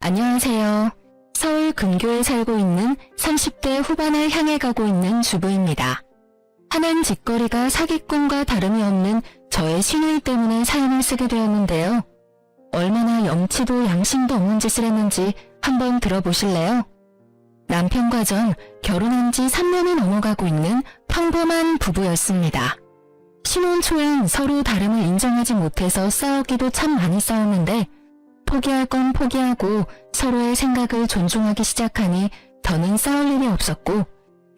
안녕하세요. 서울 근교에 살고 있는 30대 후반을 향해 가고 있는 주부입니다. 하는 짓거리가 사기꾼과 다름이 없는 저의 시누이 때문에 사연을 쓰게 되었는데요. 얼마나 염치도 양심도 없는 짓을 했는지 한번 들어보실래요? 남편과 전 결혼한 지 3년이 넘어가고 있는 평범한 부부였습니다. 신혼 초엔 서로 다름을 인정하지 못해서 싸우기도 참 많이 싸웠는데 포기할 건 포기하고 서로의 생각을 존중하기 시작하니 더는 싸울 일이 없었고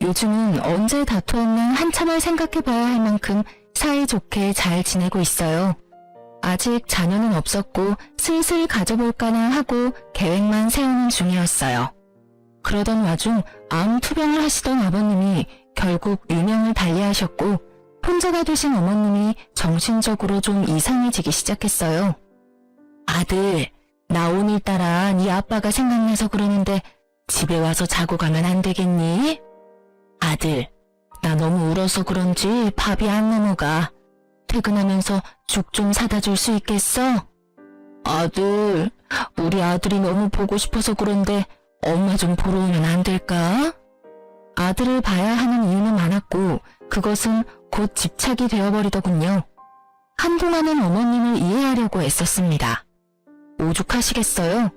요즘은 언제 다투었나 한참을 생각해봐야 할 만큼 사이좋게 잘 지내고 있어요. 아직 자녀는 없었고 슬슬 가져볼까나 하고 계획만 세우는 중이었어요. 그러던 와중 암 투병을 하시던 아버님이 결국 유명을 달리하셨고 혼자가 되신 어머님이 정신적으로 좀 이상해지기 시작했어요. 아들, 나 오늘따라 네 아빠가 생각나서 그러는데 집에 와서 자고 가면 안 되겠니? 아들, 나 너무 울어서 그런지 밥이 안 넘어가. 퇴근하면서 죽 좀 사다 줄 수 있겠어? 아들, 우리 아들이 너무 보고 싶어서 그런데 엄마 좀 보러 오면 안 될까? 아들을 봐야 하는 이유는 많았고 그것은 곧 집착이 되어버리더군요. 한동안은 어머님을 이해하려고 애썼습니다. 오죽하시겠어요?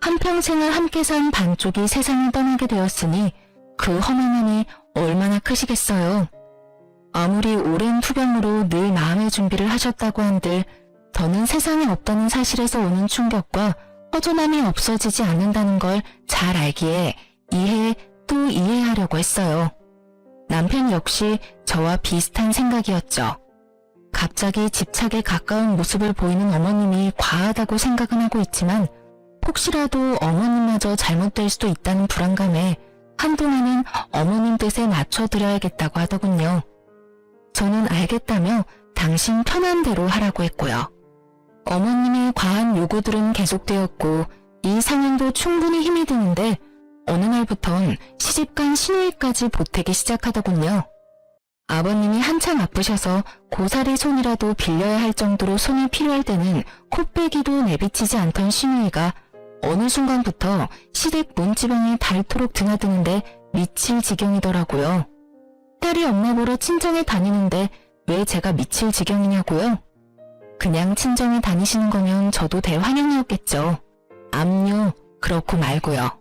한평생을 함께 산 반쪽이 세상을 떠나게 되었으니 그 허망함이 얼마나 크시겠어요. 아무리 오랜 투병으로 늘 마음의 준비를 하셨다고 한들 더는 세상에 없다는 사실에서 오는 충격과 허전함이 없어지지 않는다는 걸 잘 알기에 이해 또 이해하려고 했어요. 남편 역시 저와 비슷한 생각이었죠. 갑자기 집착에 가까운 모습을 보이는 어머님이 과하다고 생각은 하고 있지만 혹시라도 어머님마저 잘못될 수도 있다는 불안감에 한동안은 어머님 뜻에 맞춰드려야겠다고 하더군요. 저는 알겠다며 당신 편한 대로 하라고 했고요. 어머님의 과한 요구들은 계속되었고 이 상황도 충분히 힘이 드는데 어느 날부턴 시집간 시누이까지 보태기 시작하더군요. 아버님이 한창 아프셔서 고사리 손이라도 빌려야 할 정도로 손이 필요할 때는 코빼기도 내비치지 않던 시누이가 어느 순간부터 시댁 문지방에 닳도록 드나드는데 미칠 지경이더라고요. 딸이 엄마 보러 친정에 다니는데 왜 제가 미칠 지경이냐고요? 그냥 친정에 다니시는 거면 저도 대환영이었겠죠. 암요, 그렇고 말고요.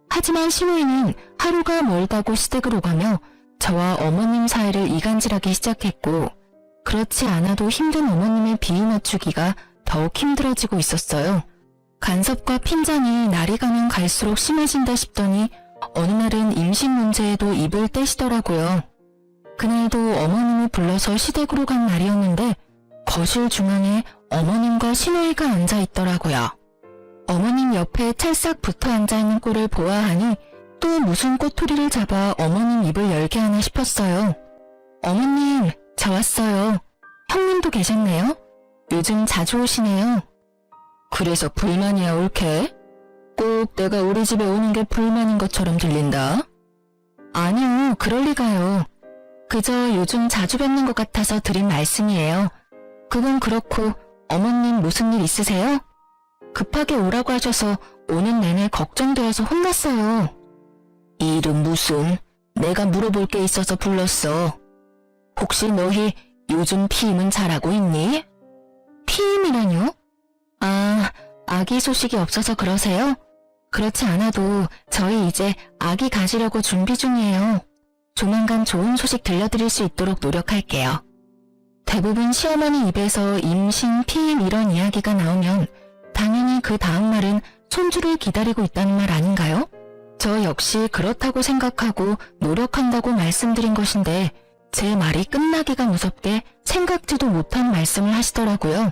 하지만 시누이는 하루가 멀다고 시댁을 오가며 저와 어머님 사이를 이간질하기 시작했고 그렇지 않아도 힘든 어머님의 비위 맞추기가 더욱 힘들어지고 있었어요. 간섭과 핀잔이 날이 가면 갈수록 심해진다 싶더니 어느 날은 임신 문제에도 입을 떼시더라고요. 그날도 어머님이 불러서 시댁으로 간 날이었는데 거실 중앙에 어머님과 시누이가 앉아 있더라고요. 어머님 옆에 찰싹 붙어 앉아있는 꼴을 보아하니 또 무슨 꼬투리를 잡아 어머님 입을 열게 하나 싶었어요. 어머님, 저 왔어요. 형님도 계셨네요. 요즘 자주 오시네요. 그래서 불만이야 올케? 꼭 내가 우리 집에 오는 게 불만인 것처럼 들린다. 아니요, 그럴 리가요. 그저 요즘 자주 뵙는 것 같아서 드린 말씀이에요. 그건 그렇고 어머님 무슨 일 있으세요? 급하게 오라고 하셔서 오는 내내 걱정되어서 혼났어요. 일은 무슨? 내가 물어볼 게 있어서 불렀어. 혹시 너희 요즘 피임은 잘하고 있니? 피임이라뇨? 아, 아기 소식이 없어서 그러세요? 그렇지 않아도 저희 이제 아기 가지려고 준비 중이에요. 조만간 좋은 소식 들려드릴 수 있도록 노력할게요. 대부분 시어머니 입에서 임신, 피임 이런 이야기가 나오면 당연히 그 다음 말은 손주를 기다리고 있다는 말 아닌가요? 저 역시 그렇다고 생각하고 노력한다고 말씀드린 것인데 제 말이 끝나기가 무섭게 생각지도 못한 말씀을 하시더라고요.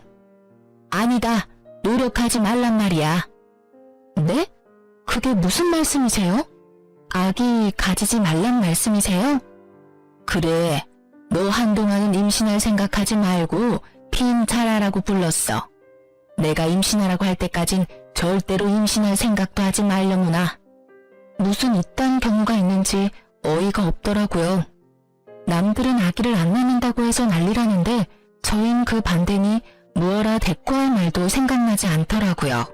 아니다. 노력하지 말란 말이야. 네? 그게 무슨 말씀이세요? 아기 가지지 말란 말씀이세요? 그래. 너 한동안은 임신할 생각하지 말고 피임 잘하라고 불렀어. 내가 임신하라고 할 때까진 절대로 임신할 생각도 하지 말려무나. 무슨 이딴 경우가 있는지 어이가 없더라고요. 남들은 아기를 안 낳는다고 해서 난리라는데 저흰 그 반대니 무어라 대꾸할 말도 생각나지 않더라고요.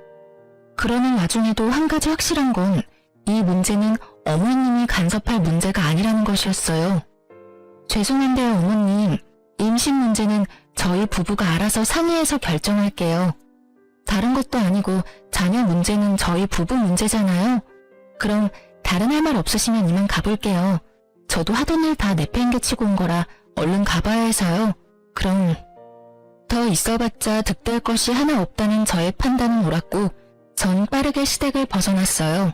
그러는 와중에도 한 가지 확실한 건 이 문제는 어머님이 간섭할 문제가 아니라는 것이었어요. 죄송한데요, 어머님. 임신 문제는 저희 부부가 알아서 상의해서 결정할게요. 다른 것도 아니고 자녀 문제는 저희 부부 문제잖아요. 그럼 다른 할 말 없으시면 이만 가볼게요. 저도 하던 일 다 내팽개치고 온 거라 얼른 가봐야 해서요. 그럼 더 있어봤자 득될 것이 하나 없다는 저의 판단은 옳았고 전 빠르게 시댁을 벗어났어요.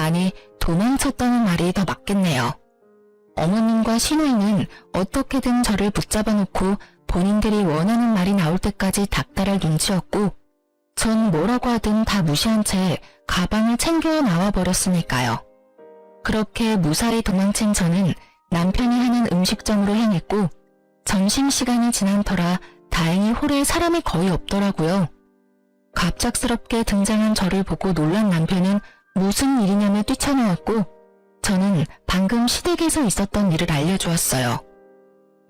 아니, 도망쳤다는 말이 더 맞겠네요. 어머님과 시누이는 어떻게든 저를 붙잡아 놓고 본인들이 원하는 말이 나올 때까지 닥달할 눈치였고 전 뭐라고 하든 다 무시한 채 가방을 챙겨 나와버렸으니까요. 그렇게 무사히 도망친 저는 남편이 하는 음식점으로 향했고 점심시간이 지난 터라 다행히 홀에 사람이 거의 없더라고요. 갑작스럽게 등장한 저를 보고 놀란 남편은 무슨 일이냐며 뛰쳐나왔고 저는 방금 시댁에서 있었던 일을 알려주었어요.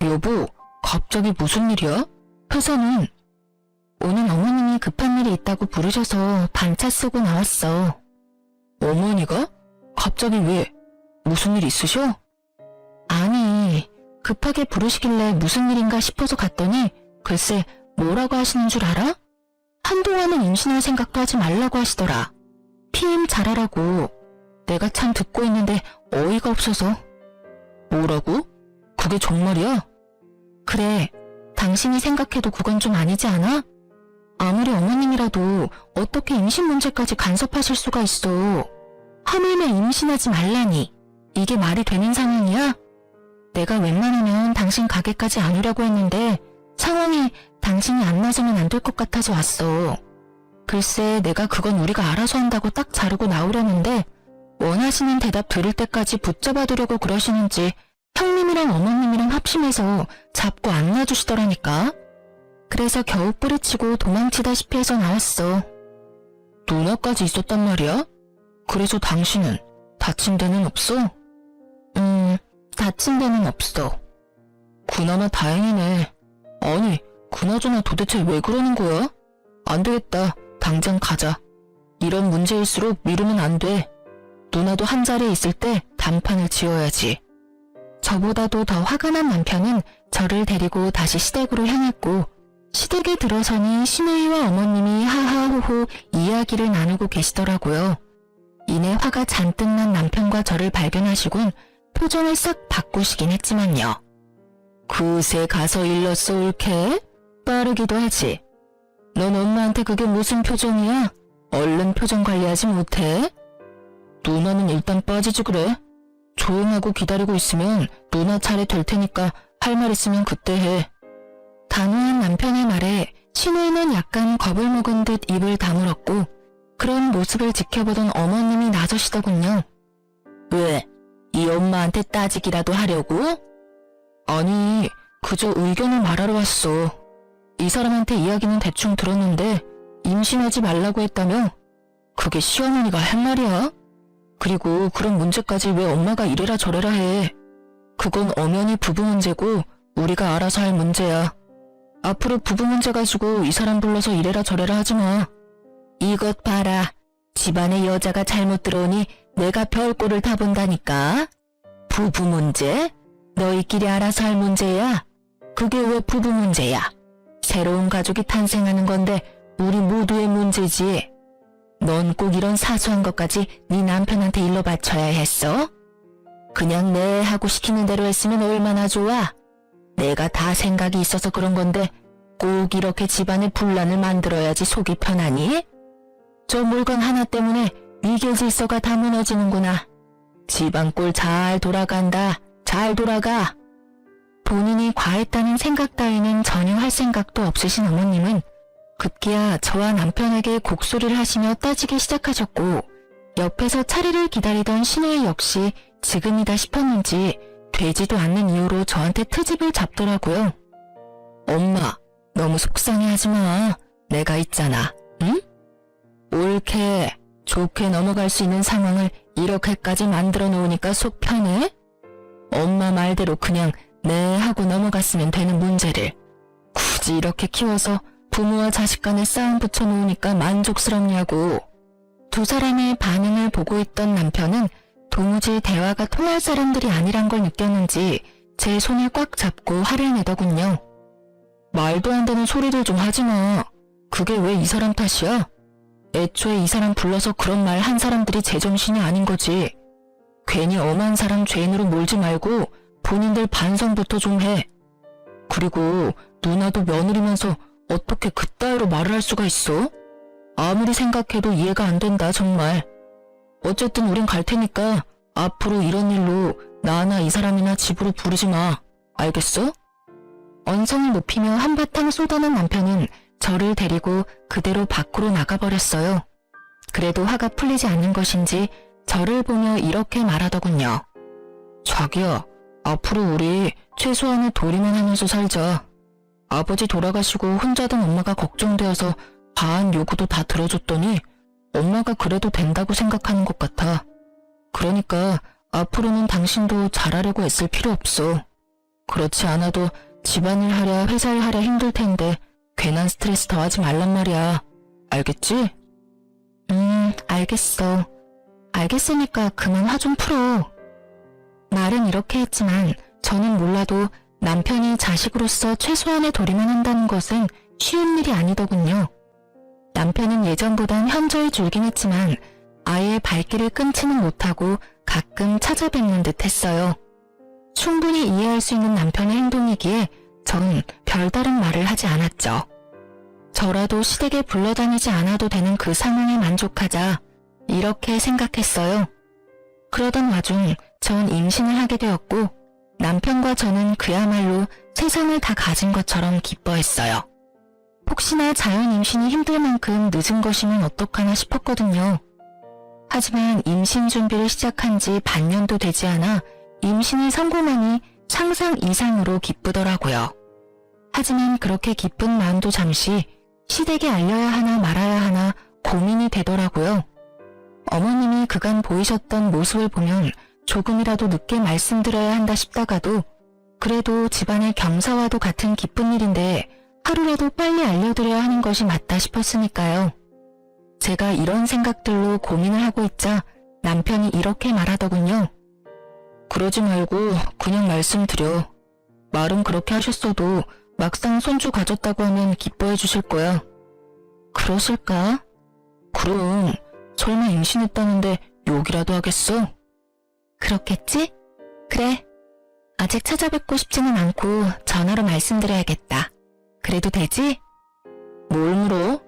여보, 갑자기 무슨 일이야? 회사는? 오늘 어머님이 급한 일이 있다고 부르셔서 반차 쓰고 나왔어. 어머니가? 갑자기 왜? 무슨 일 있으셔? 아니, 급하게 부르시길래 무슨 일인가 싶어서 갔더니 글쎄 뭐라고 하시는 줄 알아? 한동안은 임신할 생각도 하지 말라고 하시더라. 피임 잘하라고. 내가 참 듣고 있는데 어이가 없어서. 뭐라고? 그게 정말이야? 그래, 당신이 생각해도 그건 좀 아니지 않아? 아무리 어머님이라도 어떻게 임신 문제까지 간섭하실 수가 있어. 하물며 임신하지 말라니. 이게 말이 되는 상황이야? 내가 웬만하면 당신 가게까지 안 오려고 했는데 상황이 당신이 안 나서면 안 될 것 같아서 왔어. 글쎄 내가 그건 우리가 알아서 한다고 딱 자르고 나오려는데 원하시는 대답 들을 때까지 붙잡아두려고 그러시는지 형님이랑 어머님이랑 합심해서 잡고 안 놔주시더라니까. 그래서 겨우 뿌리치고 도망치다시피 해서 나왔어. 누나까지 있었단 말이야? 그래서 당신은 다친 데는 없어? 다친 데는 없어. 그나마 다행이네. 아니, 그나저나 도대체 왜 그러는 거야? 안 되겠다. 당장 가자. 이런 문제일수록 미루면 안 돼. 누나도 한자리에 있을 때 단판을 지어야지. 저보다도 더 화가 난 남편은 저를 데리고 다시 시댁으로 향했고 시댁에 들어서니 시누이와 어머님이 하하호호 이야기를 나누고 계시더라고요. 이내 화가 잔뜩 난 남편과 저를 발견하시곤 표정을 싹 바꾸시긴 했지만요. 그새 가서 일렀어 옳게? 빠르기도 하지. 넌 엄마한테 그게 무슨 표정이야? 얼른 표정 관리하지 못해? 누나는 일단 빠지지 그래. 조용하고 기다리고 있으면 누나 차례 될 테니까 할 말 있으면 그때 해. 단호한 남편의 말에 시누이는 약간 겁을 먹은 듯 입을 다물었고 그런 모습을 지켜보던 어머님이 나서시더군요. 왜? 이 엄마한테 따지기라도 하려고? 아니, 그저 의견을 말하러 왔어. 이 사람한테 이야기는 대충 들었는데 임신하지 말라고 했다며? 그게 시어머니가 한 말이야? 그리고 그런 문제까지 왜 엄마가 이래라 저래라 해. 그건 엄연히 부부 문제고 우리가 알아서 할 문제야. 앞으로 부부 문제 가지고 이 사람 불러서 이래라 저래라 하지 마. 이것 봐라. 집안에 여자가 잘못 들어오니 내가 별꼴을 다 본다니까. 부부 문제? 너희끼리 알아서 할 문제야? 그게 왜 부부 문제야? 새로운 가족이 탄생하는 건데 우리 모두의 문제지. 넌 꼭 이런 사소한 것까지 네 남편한테 일러 바쳐야 했어? 그냥 내 하고 시키는 대로 했으면 얼마나 좋아. 내가 다 생각이 있어서 그런 건데 꼭 이렇게 집안에 분란을 만들어야지 속이 편하니? 저 물건 하나 때문에 이게 질서가 다 무너지는구나. 집안 꼴 잘 돌아간다. 잘 돌아가. 본인이 과했다는 생각 따위는 전혀 할 생각도 없으신 어머님은 급기야 저와 남편에게 곡소리를 하시며 따지기 시작하셨고 옆에서 차례를 기다리던 시누이 역시 지금이다 싶었는지 되지도 않는 이유로 저한테 트집을 잡더라고요. 엄마, 너무 속상해하지 마. 내가 있잖아. 응? 옳게, 좋게 넘어갈 수 있는 상황을 이렇게까지 만들어 놓으니까 속 편해? 엄마 말대로 그냥 네 하고 넘어갔으면 되는 문제를 굳이 이렇게 키워서 부모와 자식 간에 싸움 붙여놓으니까 만족스럽냐고. 두 사람의 반응을 보고 있던 남편은 도무지 대화가 통할 사람들이 아니란 걸 느꼈는지 제 손을 꽉 잡고 화를 내더군요. 말도 안 되는 소리들 좀 하지 마. 그게 왜 이 사람 탓이야? 애초에 이 사람 불러서 그런 말 한 사람들이 제정신이 아닌 거지. 괜히 엄한 사람 죄인으로 몰지 말고 본인들 반성부터 좀 해. 그리고 누나도 며느리면서 어떻게 그따위로 말을 할 수가 있어? 아무리 생각해도 이해가 안 된다 정말. 어쨌든 우린 갈 테니까 앞으로 이런 일로 나나 이 사람이나 집으로 부르지 마. 알겠어? 언성을 높이며 한바탕 쏟아낸 남편은 저를 데리고 그대로 밖으로 나가버렸어요. 그래도 화가 풀리지 않는 것인지 저를 보며 이렇게 말하더군요. 자기야, 앞으로 우리 최소한의 도리만 하면서 살자. 아버지 돌아가시고 혼자 된 엄마가 걱정되어서 과한 요구도 다 들어줬더니 엄마가 그래도 된다고 생각하는 것 같아. 그러니까 앞으로는 당신도 잘하려고 애쓸 필요 없어. 그렇지 않아도 집안일 하랴 회사일 하랴 힘들 텐데 괜한 스트레스 더하지 말란 말이야. 알겠지? 알겠어. 알겠으니까 그만 화 좀 풀어. 말은 이렇게 했지만 저는 몰라도 남편이 자식으로서 최소한의 도리만 한다는 것은 쉬운 일이 아니더군요. 남편은 예전보단 현저히 줄긴 했지만 아예 발길을 끊지는 못하고 가끔 찾아뵙는 듯 했어요. 충분히 이해할 수 있는 남편의 행동이기에 전 별다른 말을 하지 않았죠. 저라도 시댁에 불러다니지 않아도 되는 그 상황에 만족하자 이렇게 생각했어요. 그러던 와중 전 임신을 하게 되었고 남편과 저는 그야말로 세상을 다 가진 것처럼 기뻐했어요. 혹시나 자연 임신이 힘들 만큼 늦은 것이면 어떡하나 싶었거든요. 하지만 임신 준비를 시작한 지 반년도 되지 않아 임신이 성공하니 상상 이상으로 기쁘더라고요. 하지만 그렇게 기쁜 마음도 잠시 시댁에 알려야 하나 말아야 하나 고민이 되더라고요. 어머님이 그간 보이셨던 모습을 보면 조금이라도 늦게 말씀드려야 한다 싶다가도 그래도 집안의 경사와도 같은 기쁜 일인데 하루라도 빨리 알려드려야 하는 것이 맞다 싶었으니까요. 제가 이런 생각들로 고민을 하고 있자 남편이 이렇게 말하더군요. 그러지 말고 그냥 말씀드려. 말은 그렇게 하셨어도 막상 손주 가졌다고 하면 기뻐해 주실 거야. 그러실까? 그럼 설마 임신했다는데 욕이라도 하겠어? 그렇겠지? 그래. 아직 찾아뵙고 싶지는 않고 전화로 말씀드려야겠다. 그래도 되지? 뭘 물어?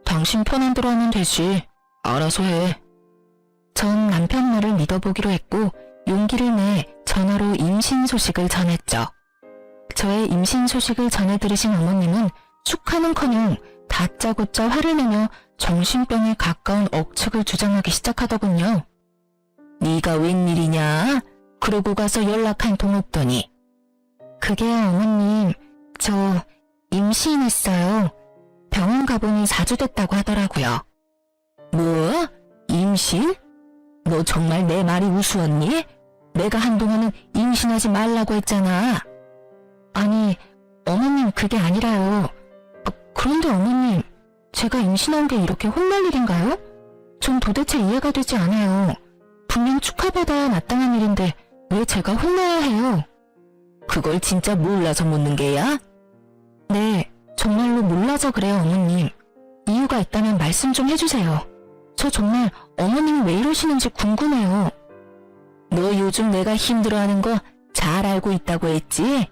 당신 편한 대로 하면 되지. 알아서 해. 전 남편 말을 믿어보기로 했고 용기를 내 전화로 임신 소식을 전했죠. 저의 임신 소식을 전해 들으신 어머님은 축하는커녕 다짜고짜 화를 내며 정신병에 가까운 억측을 주장하기 시작하더군요. 네가 웬일이냐? 그러고 가서 연락 한 통 없더니. 그게요 어머님, 저 임신했어요. 병원 가보니 4주 됐다고 하더라고요. 뭐? 임신? 너 정말 내 말이 우스웠니? 내가 한동안은 임신하지 말라고 했잖아. 아니, 어머님 그게 아니라요. 그런데 어머님, 제가 임신한 게 이렇게 혼날 일인가요? 전 도대체 이해가 되지 않아요. 분명 축하받아야 마땅한 일인데 왜 제가 혼나야 해요? 그걸 진짜 몰라서 묻는 게야? 네, 정말로 몰라서 그래요 어머님. 이유가 있다면 말씀 좀 해주세요. 저 정말 어머님이 왜 이러시는지 궁금해요. 너 요즘 내가 힘들어하는 거 잘 알고 있다고 했지?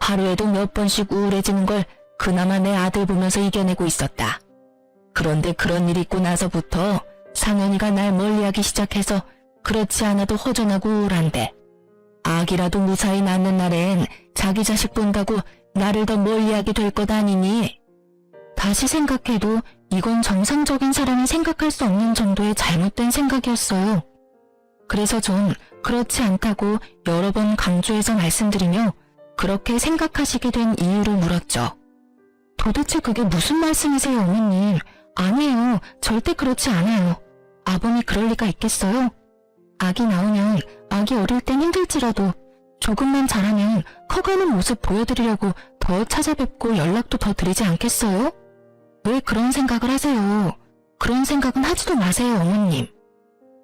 하루에도 몇 번씩 우울해지는 걸 그나마 내 아들 보면서 이겨내고 있었다. 그런데 그런 일이 있고 나서부터 상현이가 날 멀리하기 시작해서 그렇지 않아도 허전하고 우울한데 아기라도 무사히 낳는 날엔 자기 자식 본다고 나를 더 멀리하게 될 것 아니니? 다시 생각해도 이건 정상적인 사람이 생각할 수 없는 정도의 잘못된 생각이었어요. 그래서 전 그렇지 않다고 여러 번 강조해서 말씀드리며 그렇게 생각하시게 된 이유를 물었죠. 도대체 그게 무슨 말씀이세요 어머님? 아니에요. 절대 그렇지 않아요. 아범이 그럴 리가 있겠어요? 아기 낳으면 아기 어릴 땐 힘들지라도 조금만 자라면 커가는 모습 보여드리려고 더 찾아뵙고 연락도 더 드리지 않겠어요? 왜 그런 생각을 하세요? 그런 생각은 하지도 마세요, 어머님.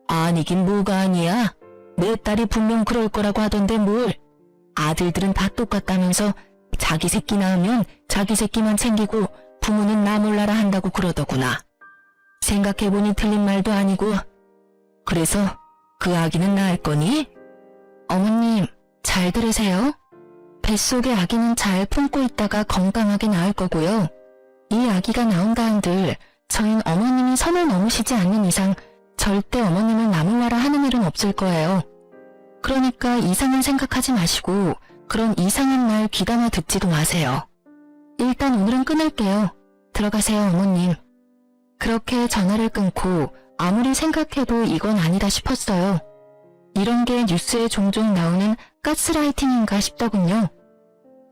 아니긴 뭐가 아니야. 내 딸이 분명 그럴 거라고 하던데 뭘. 아들들은 다 똑같다면서 자기 새끼 낳으면 자기 새끼만 챙기고 부모는 나 몰라라 한다고 그러더구나. 생각해보니 틀린 말도 아니고. 그래서 그 아기는 낳을 거니? 어머님, 잘 들으세요. 뱃속의 아기는 잘 품고 있다가 건강하게 낳을 거고요. 이 아기가 나온다 한들 저흰 어머님이 선을 넘으시지 않는 이상 절대 어머님을 나몰라라 하는 일은 없을 거예요. 그러니까 이상한 생각하지 마시고 그런 이상한 말 귀담아 듣지도 마세요. 일단 오늘은 끊을게요. 들어가세요, 어머님. 그렇게 전화를 끊고 아무리 생각해도 이건 아니다 싶었어요. 이런 게 뉴스에 종종 나오는 가스라이팅인가 싶더군요.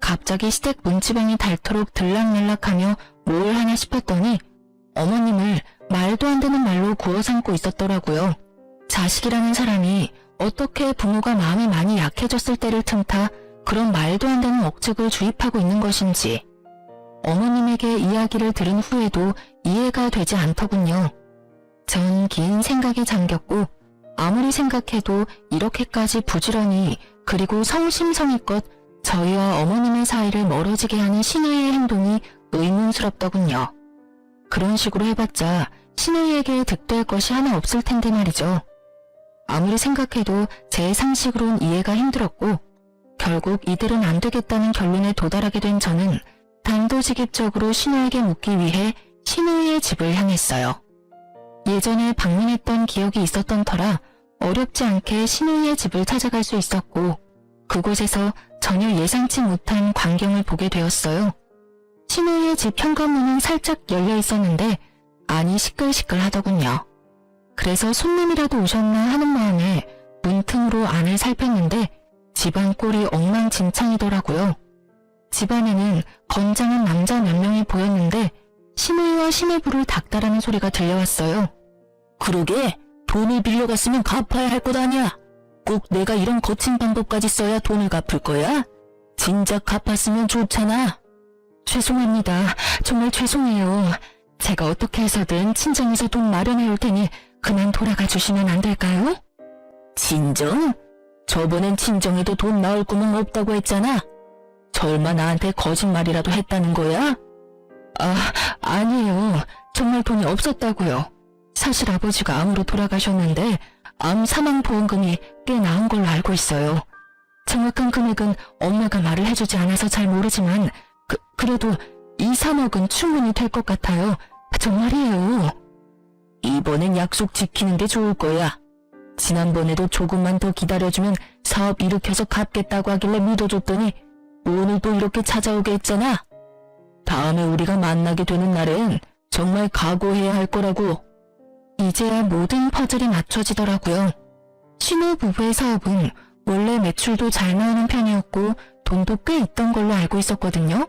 갑자기 시댁 문지방이 닳도록 들락날락하며 뭘 하나 싶었더니 어머님을 말도 안 되는 말로 구워 삼고 있었더라고요. 자식이라는 사람이 어떻게 부모가 마음이 많이 약해졌을 때를 틈타 그런 말도 안 되는 억측을 주입하고 있는 것인지 어머님에게 이야기를 들은 후에도 이해가 되지 않더군요. 전 긴 생각에 잠겼고 아무리 생각해도 이렇게까지 부지런히 그리고 성심성의껏 저희와 어머님의 사이를 멀어지게 하는 신우이의 행동이 의문스럽더군요. 그런 식으로 해봤자 신우이에게 득될 것이 하나 없을 텐데 말이죠. 아무리 생각해도 제 상식으론 이해가 힘들었고 결국 이들은 안 되겠다는 결론에 도달하게 된 저는 단도직입적으로 신우에게 묻기 위해 신우이의 집을 향했어요. 예전에 방문했던 기억이 있었던 터라 어렵지 않게 신우이의 집을 찾아갈 수 있었고 그곳에서 전혀 예상치 못한 광경을 보게 되었어요. 신우이의 집 현관문은 살짝 열려 있었는데 안이 시끌시끌하더군요. 그래서 손님이라도 오셨나 하는 마음에 문틈으로 안을 살폈는데 집안 꼴이 엉망진창이더라고요. 집안에는 건장한 남자 몇 명이 보였는데 신우이와 신우부를 닥달하는 소리가 들려왔어요. 그러게 돈을 빌려갔으면 갚아야 할 것 아니야. 꼭 내가 이런 거친 방법까지 써야 돈을 갚을 거야? 진작 갚았으면 좋잖아. 죄송합니다. 정말 죄송해요. 제가 어떻게 해서든 친정에서 돈 마련해 올 테니 그만 돌아가 주시면 안 될까요? 친정? 저번엔 친정에도 돈 나올 구멍 없다고 했잖아. 설마 나한테 거짓말이라도 했다는 거야? 아니에요. 정말 돈이 없었다고요. 사실 아버지가 암으로 돌아가셨는데 암 사망보험금이 꽤 나온 걸로 알고 있어요. 정확한 금액은 엄마가 말을 해주지 않아서 잘 모르지만 그래도 2, 3억은 충분히 될 것 같아요. 정말이에요. 이번엔 약속 지키는 게 좋을 거야. 지난번에도 조금만 더 기다려주면 사업 일으켜서 갚겠다고 하길래 믿어줬더니 오늘 또 이렇게 찾아오게 했잖아. 다음에 우리가 만나게 되는 날엔 정말 각오해야 할 거라고. 이제야 모든 퍼즐이 맞춰지더라고요. 신우 부부의 사업은 원래 매출도 잘 나오는 편이었고 돈도 꽤 있던 걸로 알고 있었거든요.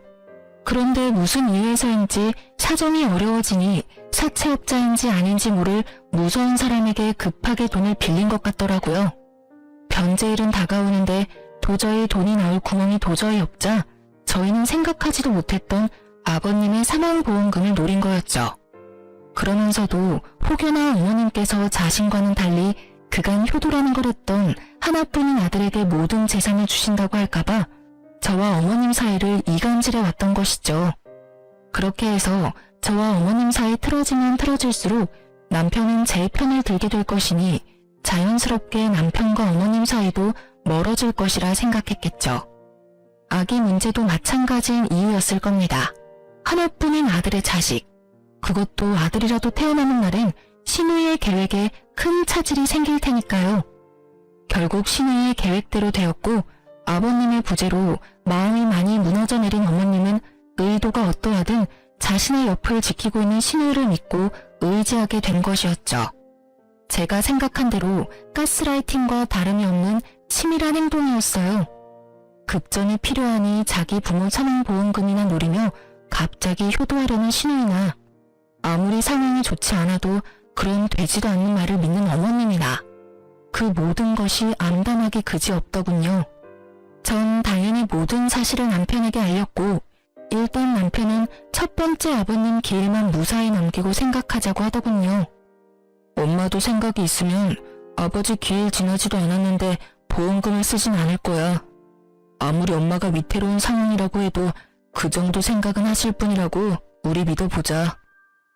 그런데 무슨 이유에서인지 사정이 어려워지니 사채업자인지 아닌지 모를 무서운 사람에게 급하게 돈을 빌린 것 같더라고요. 변제일은 다가오는데 도저히 돈이 나올 구멍이 도저히 없자 저희는 생각하지도 못했던 아버님의 사망보험금을 노린 거였죠. 그러면서도 혹여나 어머님께서 자신과는 달리 그간 효도라는 걸 했던 하나뿐인 아들에게 모든 재산을 주신다고 할까봐 저와 어머님 사이를 이간질해 왔던 것이죠. 그렇게 해서 저와 어머님 사이 틀어지면 틀어질수록 남편은 제 편을 들게 될 것이니 자연스럽게 남편과 어머님 사이도 멀어질 것이라 생각했겠죠. 아기 문제도 마찬가지인 이유였을 겁니다. 하나뿐인 아들의 자식, 그것도 아들이라도 태어나는 날엔 신우이의 계획에 큰 차질이 생길 테니까요. 결국 신우이의 계획대로 되었고 아버님의 부재로 마음이 많이 무너져 내린 어머님은 의도가 어떠하든 자신의 옆을 지키고 있는 신우이를 믿고 의지하게 된 것이었죠. 제가 생각한 대로 가스라이팅과 다름이 없는 치밀한 행동이었어요. 급전이 필요하니 자기 부모 사망보험금이나 노리며 갑자기 효도하려는 신우이나 아무리 상황이 좋지 않아도 그런 되지도 않는 말을 믿는 어머님이나 그 모든 것이 암담하기 그지없더군요. 전 당연히 모든 사실을 남편에게 알렸고 일단 남편은 첫 번째 아버님 기일만 무사히 넘기고 생각하자고 하더군요. 엄마도 생각이 있으면 아버지 기일 지나지도 않았는데 보험금을 쓰진 않을 거야. 아무리 엄마가 위태로운 상황이라고 해도 그 정도 생각은 하실 뿐이라고 우리 믿어보자.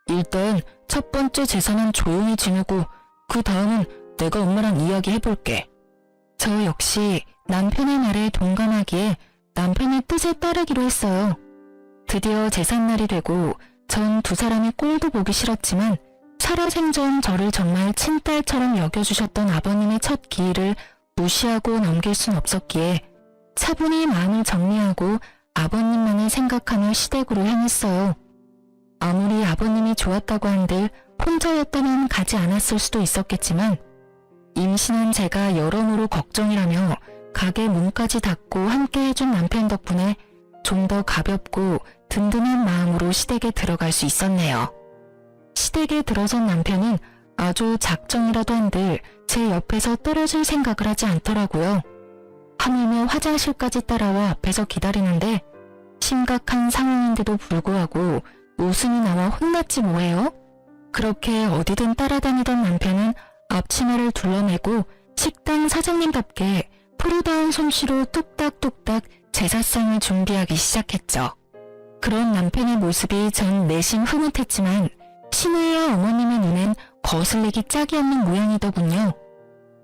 일단 첫 번째 재산은 조용히 지내고 그 다음은 내가 엄마랑 이야기해볼게. 저 역시 남편의 말에 동감하기에 남편의 뜻에 따르기로 했어요. 드디어 제삿날이 되고 전 두 사람의 꼴도 보기 싫었지만 살아생전 저를 정말 친딸처럼 여겨주셨던 아버님의 첫 기일을 무시하고 넘길 순 없었기에 차분히 마음을 정리하고 아버님만을 생각하며 시댁으로 향했어요. 아무리 아버님이 좋았다고 한들 혼자였다면 가지 않았을 수도 있었겠지만 임신한 제가 여러모로 걱정이라며 가게 문까지 닫고 함께 해준 남편 덕분에 좀 더 가볍고 든든한 마음으로 시댁에 들어갈 수 있었네요. 시댁에 들어선 남편은 아주 작정이라도 한들 제 옆에서 떨어질 생각을 하지 않더라고요. 하물며 화장실까지 따라와 앞에서 기다리는데 심각한 상황인데도 불구하고 웃음이 나와 혼났지 뭐예요? 그렇게 어디든 따라다니던 남편은 앞치마를 둘러매고 식당 사장님답게 프로다운 솜씨로 뚝딱뚝딱 제사상을 준비하기 시작했죠. 그런 남편의 모습이 전 내심 흐뭇했지만 신우이와 어머님의 눈엔 거슬리기 짝이 없는 모양이더군요.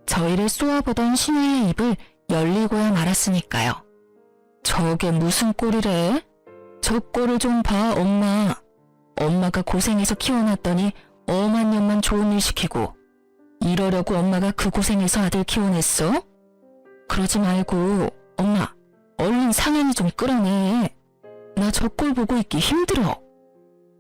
저희를 쏘아보던 신우이의 입을 열리고야 말았으니까요. 저게 무슨 꼴이래? 저 꼴을 좀 봐, 엄마. 엄마가 고생해서 키워놨더니 엄한 년만 좋은 일 시키고 이러려고 엄마가 그 고생해서 아들 키워냈어? 그러지 말고 엄마 얼른 상현이 좀 끌어내. 나 저 꼴 보고 있기 힘들어.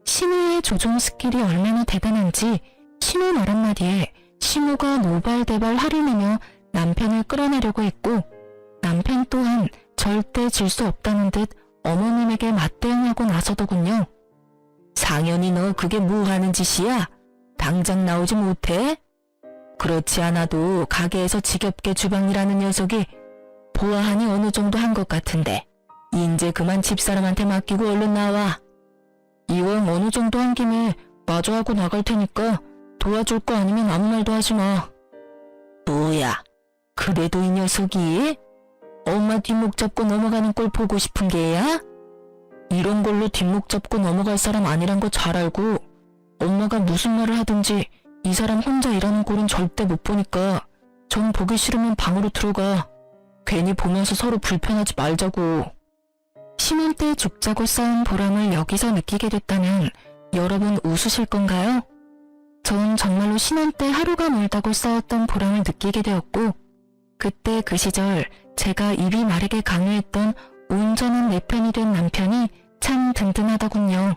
신우의 조종 스킬이 얼마나 대단한지 신우 말 한마디에 신우가 노발대발 화를 내며 남편을 끌어내려고 했고 남편 또한 절대 질 수 없다는 듯 어머님에게 맞대응하고 나서더군요. 상현이 너 그게 뭐 하는 짓이야? 당장 나오지 못해? 그렇지 않아도 가게에서 지겹게 주방일하는 녀석이 보아하니 어느 정도 한 것 같은데 인제 그만 집사람한테 맡기고 얼른 나와. 이왕 어느 정도 한 김에 마주하고 나갈 테니까 도와줄 거 아니면 아무 말도 하지 마. 뭐야, 그래도 이 녀석이 엄마 뒷목 잡고 넘어가는 꼴 보고 싶은 게야? 이런 걸로 뒷목 잡고 넘어갈 사람 아니란 거 잘 알고 엄마가 무슨 말을 하든지 이 사람 혼자 일하는 꼴은 절대 못 보니까 전 보기 싫으면 방으로 들어가. 괜히 보면서 서로 불편하지 말자고. 신혼 때 죽자고 싸운 보람을 여기서 느끼게 됐다면 여러분 웃으실 건가요? 전 정말로 신혼 때 하루가 멀다고 싸웠던 보람을 느끼게 되었고 그때 그 시절 제가 입이 마르게 강요했던 온전한 내 편이 된 남편이 참 든든하더군요.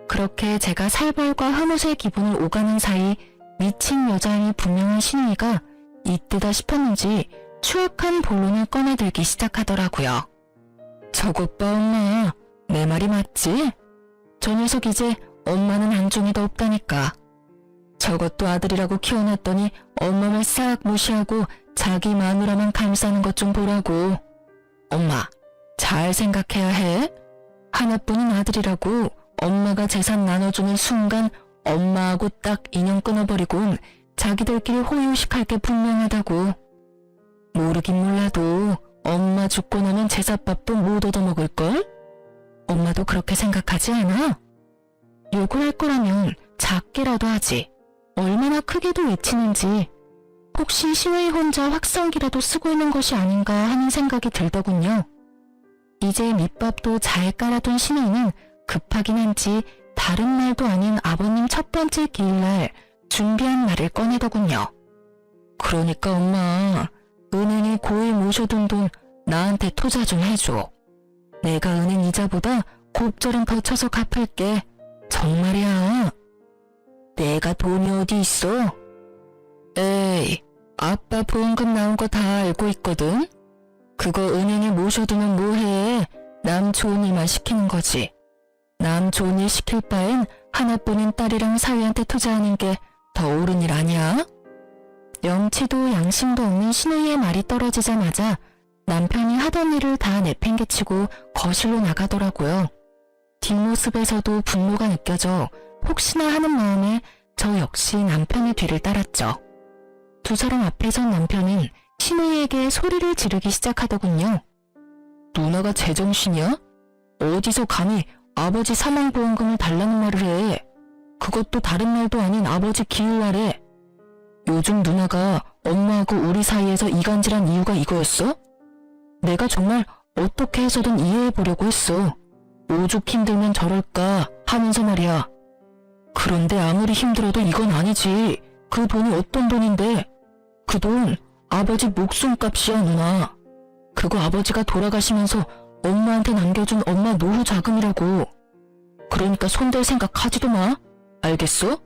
그렇게 제가 살벌과 흐뭇의 기분을 오가는 사이 미친 여자임이 분명한 신우이가 이때다 싶었는지 추악한 본론을 꺼내들기 시작하더라고요. 저것 봐 엄마, 내 말이 맞지? 저 녀석 이제 엄마는 안중에도 없다니까. 저것도 아들이라고 키워놨더니 엄마 말 싹 무시하고 자기 마누라만 감싸는 것 좀 보라고. 엄마, 잘 생각해야 해. 하나뿐인 아들이라고 엄마가 재산 나눠주는 순간 엄마하고 딱 인연 끊어버리곤 자기들끼리 호의호식할 게 분명하다고. 모르긴 몰라도 엄마 죽고 나면 제사밥도 못 얻어먹을걸? 엄마도 그렇게 생각하지 않아? 욕을 할 거라면 작게라도 하지. 얼마나 크게도 외치는지. 혹시 신우이 혼자 확성기라도 쓰고 있는 것이 아닌가 하는 생각이 들더군요. 이제 밑밥도 잘 깔아둔 신우이는 급하긴 한지 다른 말도 아닌 아버님 첫 번째 기일날 준비한 말을 꺼내더군요. 그러니까 엄마, 은행에 고이 모셔둔 돈 나한테 투자 좀 해줘. 내가 은행 이자보다 곱절은 더 쳐서 갚을게. 정말이야. 내가 돈이 어디 있어? 에이, 아빠 보험금 나온 거 다 알고 있거든. 그거 은행에 모셔두면 뭐해. 남 좋은 일만 시키는 거지. 남 좋은 일 시킬 바엔 하나뿐인 딸이랑 사위한테 투자하는 게 더 옳은 일 아니야? 염치도 양심도 없는 신우이의 말이 떨어지자마자 남편이 하던 일을 다 내팽개치고 거실로 나가더라고요. 뒷모습에서도 분노가 느껴져 혹시나 하는 마음에 저 역시 남편의 뒤를 따랐죠. 두 사람 앞에 선 남편은 신우이에게 소리를 지르기 시작하더군요. 누나가 제정신이야? 어디서 감히 아버지 사망보험금을 달라는 말을 해. 그것도 다른 말도 아닌 아버지 기일날에. 요즘 누나가 엄마하고 우리 사이에서 이간질한 이유가 이거였어? 내가 정말 어떻게 해서든 이해해보려고 했어. 오죽 힘들면 저럴까 하면서 말이야. 그런데 아무리 힘들어도 이건 아니지. 그 돈이 어떤 돈인데? 그 돈 아버지 목숨값이야 누나. 그거 아버지가 돌아가시면서 엄마한테 남겨준 엄마 노후 자금이라고. 그러니까 손댈 생각 하지도 마. 알겠어?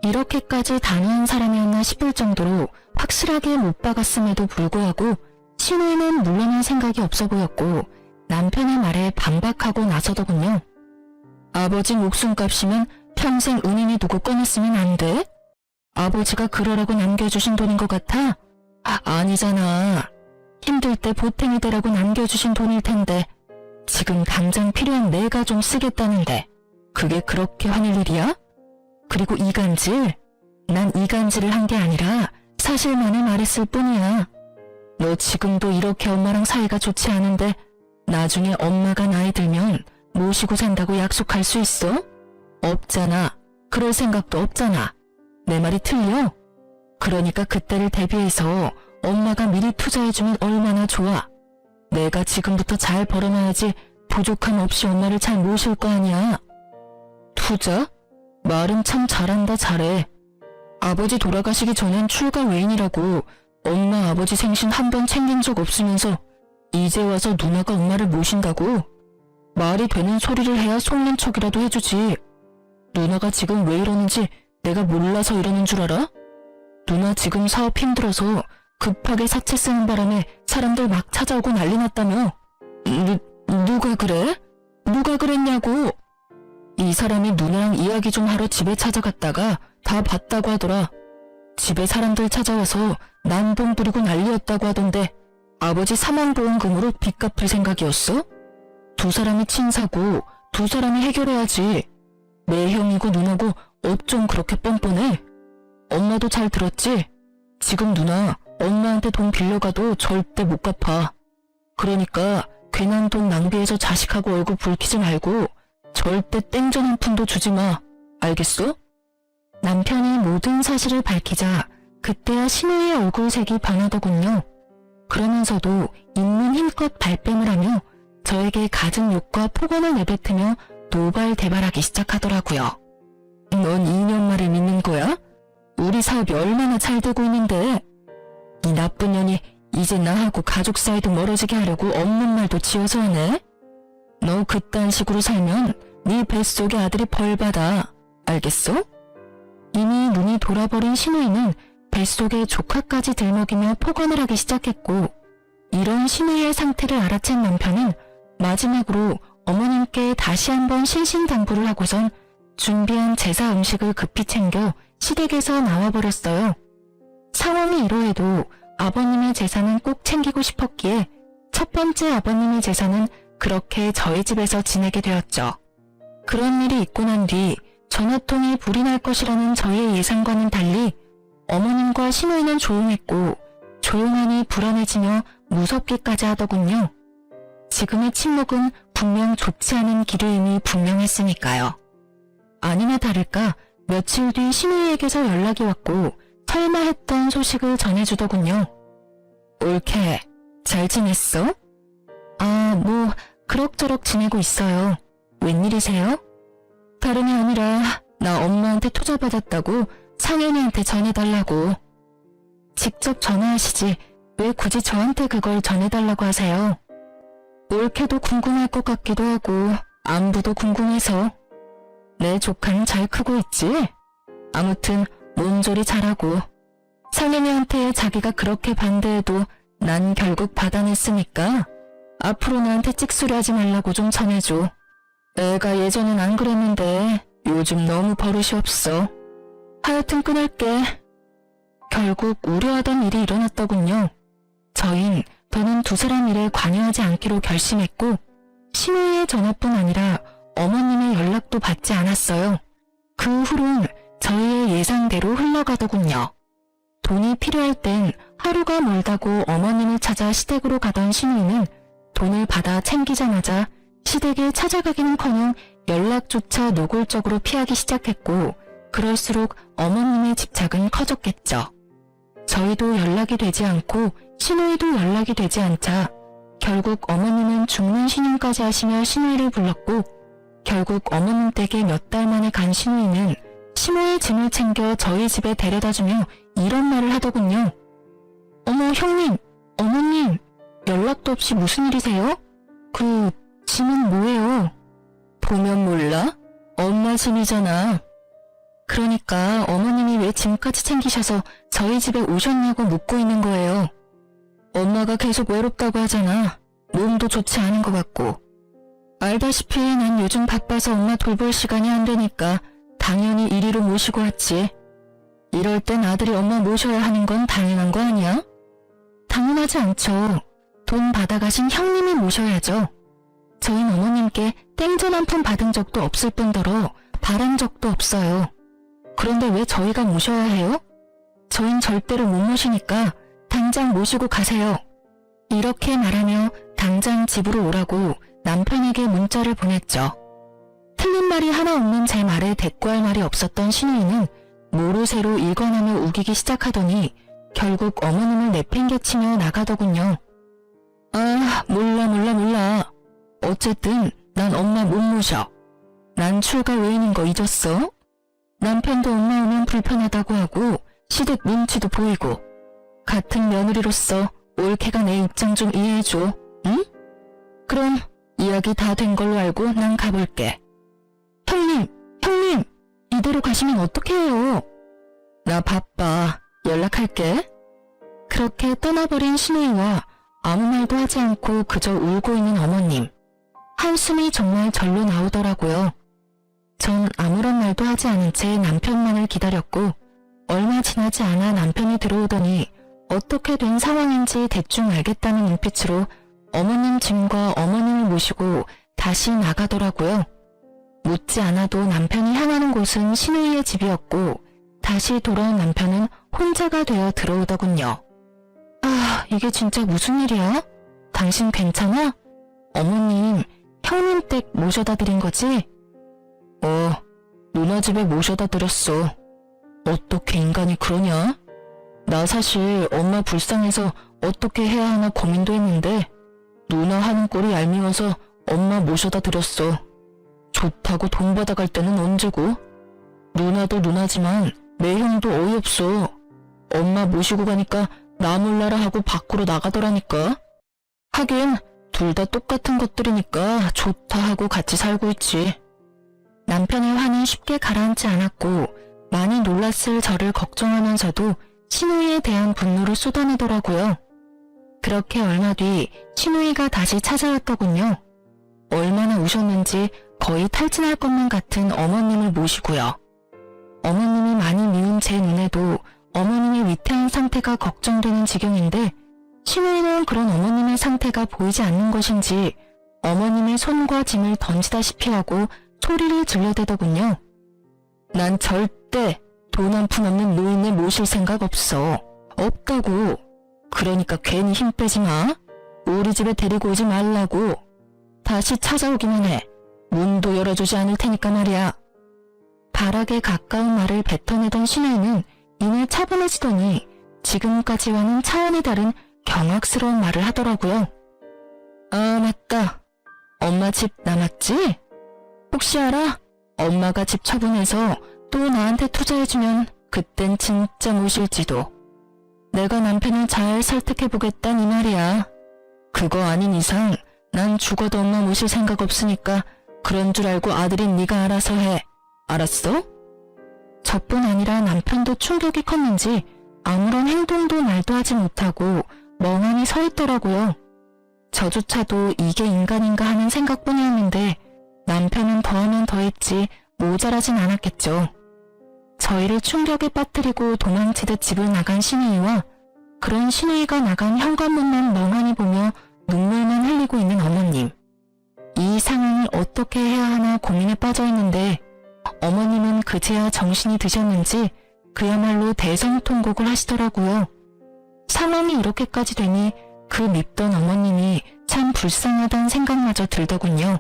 이렇게까지 단호한 사람이었나 싶을 정도로 확실하게 못 박았음에도 불구하고 신우이는 물러날 생각이 없어 보였고 남편의 말에 반박하고 나서더군요. 아버지 목숨값이면 평생 은인이 두고 꺼냈으면 안 돼? 아버지가 그러라고 남겨주신 돈인 것 같아? 아니잖아. 힘들 때 보탬이 되라고 남겨주신 돈일 텐데 지금 당장 필요한 내가 좀 쓰겠다는데 그게 그렇게 화낼 일이야? 그리고 이간질? 난 이간질을 한 게 아니라 사실만을 말했을 뿐이야. 너 지금도 이렇게 엄마랑 사이가 좋지 않은데 나중에 엄마가 나이 들면 모시고 산다고 약속할 수 있어? 없잖아. 그럴 생각도 없잖아. 내 말이 틀려? 그러니까 그때를 대비해서 엄마가 미리 투자해주면 얼마나 좋아. 내가 지금부터 잘 벌어놔야지 부족함 없이 엄마를 잘 모실 거 아니야. 투자? 말은 참 잘한다 잘해. 아버지 돌아가시기 전엔 출가 외인이라고 엄마 아버지 생신 한 번 챙긴 적 없으면서 이제 와서 누나가 엄마를 모신다고? 말이 되는 소리를 해야 속는 척이라도 해주지. 누나가 지금 왜 이러는지 내가 몰라서 이러는 줄 알아? 누나 지금 사업 힘들어서 급하게 사채 쓰는 바람에 사람들 막 찾아오고 난리 났다며. 누가 그래? 누가 그랬냐고. 이 사람이 누나랑 이야기 좀 하러 집에 찾아갔다가 다 봤다고 하더라. 집에 사람들 찾아와서 난동 부리고 난리였다고 하던데 아버지 사망보험금으로 빚 갚을 생각이었어? 두 사람이 친사고 두 사람이 해결해야지. 내 형이고 누나고 어쩜 그렇게 뻔뻔해? 엄마도 잘 들었지? 지금 누나 엄마한테 돈 빌려가도 절대 못 갚아. 그러니까 괜한 돈 낭비해서 자식하고 얼굴 붉히지 말고 절대 땡전 한 푼도 주지 마. 알겠어? 남편이 모든 사실을 밝히자 그때야 신우이의 얼굴색이 변하더군요. 그러면서도 있는 힘껏 발뺌을 하며 저에게 갖은 욕과 폭언을 내뱉으며 노발대발하기 시작하더라고요. 넌 2년 말을 믿는 거야? 우리 사업이 얼마나 잘 되고 있는데. 이 나쁜 년이 이제 나하고 가족 사이도 멀어지게 하려고 없는 말도 지어서 하네. 너 그딴 식으로 살면 네 뱃속의 아들이 벌받아. 알겠어? 이미 눈이 돌아버린 신우이는 뱃속에 조카까지 들먹이며 폭언을 하기 시작했고 이런 신우이의 상태를 알아챈 남편은 마지막으로 어머님께 다시 한번 신신당부를 하고선 준비한 제사 음식을 급히 챙겨 시댁에서 나와버렸어요. 상황이 이러해도 아버님의 제사는 꼭 챙기고 싶었기에 첫 번째 아버님의 제사는 그렇게 저희 집에서 지내게 되었죠. 그런 일이 있고 난 뒤 전화통이 불이 날 것이라는 저의 예상과는 달리 어머님과 신우이는 조용했고 조용하니 불안해지며 무섭기까지 하더군요. 지금의 침묵은 분명 좋지 않은 기류임이 분명했으니까요. 아니나 다를까 며칠 뒤 신우이에게서 연락이 왔고 설마 했던 소식을 전해주더군요. 올케, 잘 지냈어? 뭐 그럭저럭 지내고 있어요. 웬일이세요? 다름이 아니라 나 엄마한테 투자 받았다고 상현이한테 전해달라고. 직접 전화하시지 왜 굳이 저한테 그걸 전해달라고 하세요? 올케도 궁금할 것 같기도 하고 안부도 궁금해서. 내 조카는 잘 크고 있지? 아무튼 몸조리 잘하고. 상현이한테 자기가 그렇게 반대해도 난 결국 받아냈으니까 앞으로 나한테 찍소리하지 말라고 좀 전해줘. 내가 예전엔 안 그랬는데 요즘 너무 버릇이 없어. 하여튼 끊을게. 결국 우려하던 일이 일어났더군요. 저흰 더는 두 사람 일에 관여하지 않기로 결심했고 신우이의 전화뿐 아니라 어머님의 연락도 받지 않았어요. 그 후론 저희의 예상대로 흘러가더군요. 돈이 필요할 땐 하루가 멀다고 어머님을 찾아 시댁으로 가던 신우이는 돈을 받아 챙기자마자 시댁에 찾아가기는커녕 연락조차 노골적으로 피하기 시작했고, 그럴수록 어머님의 집착은 커졌겠죠. 저희도 연락이 되지 않고 신우이도 연락이 되지 않자 결국 어머님은 죽는 신용까지 하시며 신우이를 불렀고, 결국 어머님 댁에 몇 달 만에 간 신우이는 시모의 짐을 챙겨 저희 집에 데려다주며 이런 말을 하더군요. 어머 형님, 어머님, 연락도 없이 무슨 일이세요? 그 짐은 뭐예요? 보면 몰라? 엄마 짐이잖아. 그러니까 어머님이 왜 짐까지 챙기셔서 저희 집에 오셨냐고 묻고 있는 거예요. 엄마가 계속 외롭다고 하잖아. 몸도 좋지 않은 것 같고. 알다시피 난 요즘 바빠서 엄마 돌볼 시간이 안 되니까 당연히 이리로 모시고 왔지. 이럴 땐 아들이 엄마 모셔야 하는 건 당연한 거 아니야? 당연하지 않죠. 돈 받아가신 형님이 모셔야죠. 저희는 어머님께 땡전 한 푼 받은 적도 없을 뿐더러 바란 적도 없어요. 그런데 왜 저희가 모셔야 해요? 저흰 절대로 못 모시니까 당장 모시고 가세요. 이렇게 말하며 당장 집으로 오라고 남편에게 문자를 보냈죠. 틀린 말이 하나 없는 제 말에 대꾸할 말이 없었던 신우이는 모르쇠로 일관하며 우기기 시작하더니 결국 어머님을 내팽개치며 나가더군요. 아, 몰라. 어쨌든 난 엄마 못 모셔. 난 출가 외인인 거 잊었어? 남편도 엄마 오면 불편하다고 하고 시댁 눈치도 보이고. 같은 며느리로서 올케가 내 입장 좀 이해해줘, 응? 그럼 이야기 다 된 걸로 알고 난 가볼게. 형님, 이대로 가시면 어떡해요? 나 바빠. 연락할게. 그렇게 떠나버린 신우이와 아무 말도 하지 않고 그저 울고 있는 어머님. 한숨이 정말 절로 나오더라고요. 전 아무런 말도 하지 않은 채 남편만을 기다렸고, 얼마 지나지 않아 남편이 들어오더니 어떻게 된 상황인지 대충 알겠다는 눈빛으로 어머님 짐과 어머님을 모시고 다시 나가더라고요. 묻지 않아도 남편이 향하는 곳은 신우이의 집이었고, 다시 돌아온 남편은 혼자가 되어 들어오더군요. 아, 이게 진짜 무슨 일이야? 당신 괜찮아? 어머님, 형님 댁 모셔다 드린 거지? 누나 집에 모셔다 드렸어. 어떻게 인간이 그러냐? 나 사실 엄마 불쌍해서 어떻게 해야 하나 고민도 했는데 누나 하는 꼴이 얄미워서 엄마 모셔다 드렸어. 좋다고 돈 받아갈 때는 언제고? 누나도 누나지만 내 형도 어이없어. 엄마 모시고 가니까 나 몰라라 하고 밖으로 나가더라니까. 하긴 둘 다 똑같은 것들이니까 좋다 하고 같이 살고 있지. 남편의 화는 쉽게 가라앉지 않았고 많이 놀랐을 저를 걱정하면서도 신우이에 대한 분노를 쏟아내더라고요. 그렇게 얼마 뒤 신우이가 다시 찾아왔더군요. 얼마나 우셨는지 거의 탈진할 것만 같은 어머님을 모시고요. 어머님이 많이 미운 제 눈에도 어머님의 위태한 상태가 걱정되는 지경인데 신우이는 그런 어머님의 상태가 보이지 않는 것인지 어머님의 손과 짐을 던지다시피 하고 소리를 질러대더군요. 난 절대 돈 한 푼 없는 노인네 모실 생각 없어. 없다고. 그러니까 괜히 힘 빼지 마. 우리 집에 데리고 오지 말라고. 다시 찾아오기만 해. 문도 열어주지 않을 테니까 말이야. 발악에 가까운 말을 뱉어내던 신우이는 이내 차분해지더니 지금까지와는 차원이 다른 경악스러운 말을 하더라고요. 아, 맞다. 엄마 집 남았지? 혹시 알아? 엄마가 집 처분해서 또 나한테 투자해주면 그땐 진짜 모실지도. 내가 남편을 잘 설득해보겠단 이 말이야. 그거 아닌 이상 난 죽어도 엄마 모실 생각 없으니까 그런 줄 알고 아들인 네가 알아서 해. 알았어? 저뿐 아니라 남편도 충격이 컸는지 아무런 행동도 말도 하지 못하고 멍하니 서 있더라고요. 저조차도 이게 인간인가 하는 생각뿐이었는데 남편은 더하면 더했지 모자라진 않았겠죠. 저희를 충격에 빠뜨리고 도망치듯 집을 나간 신우이와 그런 신우이가 나간 현관문만 멍하니 보며 눈물만 흘리고 있는 어머님. 이 상황을 어떻게 해야 하나 고민에 빠져 있는데 어머님은 그제야 정신이 드셨는지 그야말로 대성통곡을 하시더라고요. 상황이 이렇게까지 되니 그 밉던 어머님이 참 불쌍하다는 생각마저 들더군요.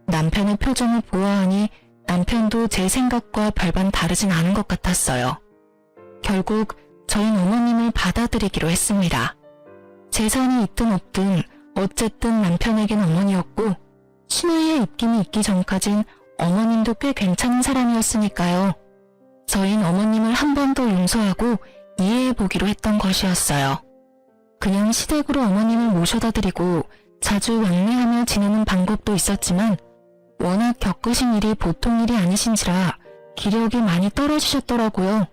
남편의 표정을 보아하니 남편도 제 생각과 별반 다르진 않은 것 같았어요. 결국 저희는 어머님을 받아들이기로 했습니다. 재산이 있든 없든 어쨌든 남편에겐 어머니였고 신우이의 입김이 있기 전까진 어머님도 꽤 괜찮은 사람이었으니까요. 저희는 어머님을 한 번 더 용서하고 이해해보기로 했던 것이었어요. 그냥 시댁으로 어머님을 모셔다 드리고 자주 왕래하며 지내는 방법도 있었지만 워낙 겪으신 일이 보통 일이 아니신지라 기력이 많이 떨어지셨더라고요.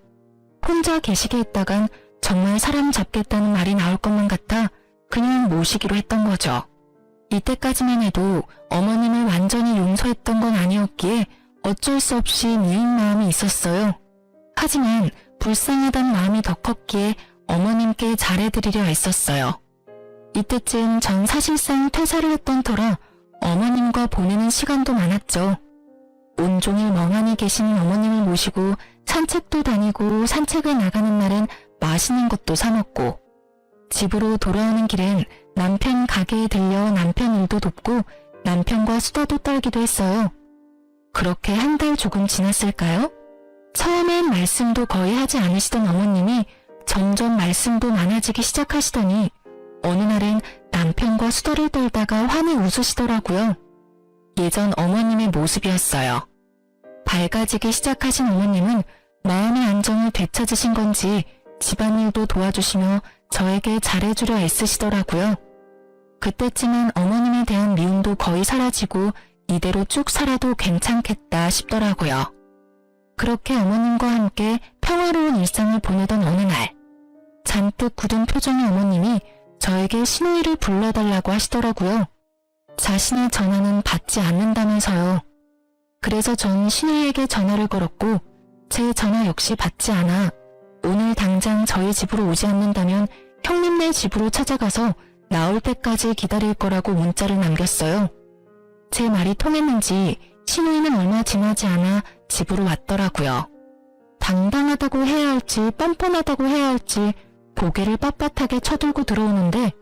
혼자 계시게 했다간 정말 사람 잡겠다는 말이 나올 것만 같아 그냥 모시기로 했던 거죠. 이때까지만 해도 어머님을 완전히 용서했던 건 아니었기에 어쩔 수 없이 미운 마음이 있었어요. 하지만 불쌍하다는 마음이 더 컸기에 어머님께 잘해드리려 애썼어요. 이때쯤 전 사실상 퇴사를 했던 터라 어머님과 보내는 시간도 많았죠. 온종일 멍하니 계시는 어머님을 모시고 산책도 다니고 산책을 나가는 날엔 맛있는 것도 사 먹고 집으로 돌아오는 길엔 남편 가게에 들려 남편 일도 돕고 남편과 수다도 떨기도 했어요. 그렇게 한 달 조금 지났을까요? 처음엔 말씀도 거의 하지 않으시던 어머님이 점점 말씀도 많아지기 시작하시더니 어느 날엔 남편과 수다를 떨다가 환히 웃으시더라고요. 예전 어머님의 모습이었어요. 밝아지기 시작하신 어머님은 마음의 안정을 되찾으신 건지 집안일도 도와주시며 저에게 잘해주려 애쓰시더라고요. 그때쯤엔 어머님에 대한 미움도 거의 사라지고 이대로 쭉 살아도 괜찮겠다 싶더라고요. 그렇게 어머님과 함께 평화로운 일상을 보내던 어느 날 잔뜩 굳은 표정의 어머님이 저에게 신우이를 불러달라고 하시더라고요. 자신의 전화는 받지 않는다면서요. 그래서 전 신우이에게 전화를 걸었고 제 전화 역시 받지 않아 오늘 당장 저희 집으로 오지 않는다면 형님네 집으로 찾아가서 나올 때까지 기다릴 거라고 문자를 남겼어요. 제 말이 통했는지 신우이는 얼마 지나지 않아 집으로 왔더라고요. 당당하다고 해야 할지 뻔뻔하다고 해야 할지 고개를 빳빳하게 쳐들고 들어오는데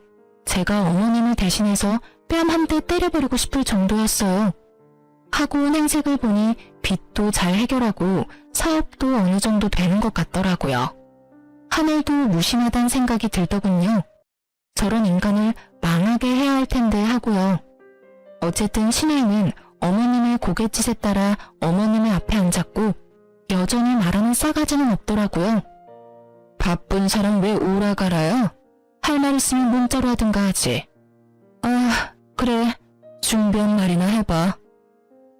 제가 어머님을 대신해서 뺨 한 대 때려버리고 싶을 정도였어요. 하고 온 행색을 보니 빚도 잘 해결하고 사업도 어느 정도 되는 것 같더라고요. 하늘도 무심하단 생각이 들더군요. 저런 인간을 망하게 해야 할 텐데 하고요. 어쨌든 신우이는 어머님의 고갯짓에 따라 어머님의 앞에 앉았고 여전히 말하는 싸가지는 없더라고요. 바쁜 사람 왜 오라가라요? 할 말 있으면 문자로 하든가 하지. 아, 그래. 준비한 말이나 해봐.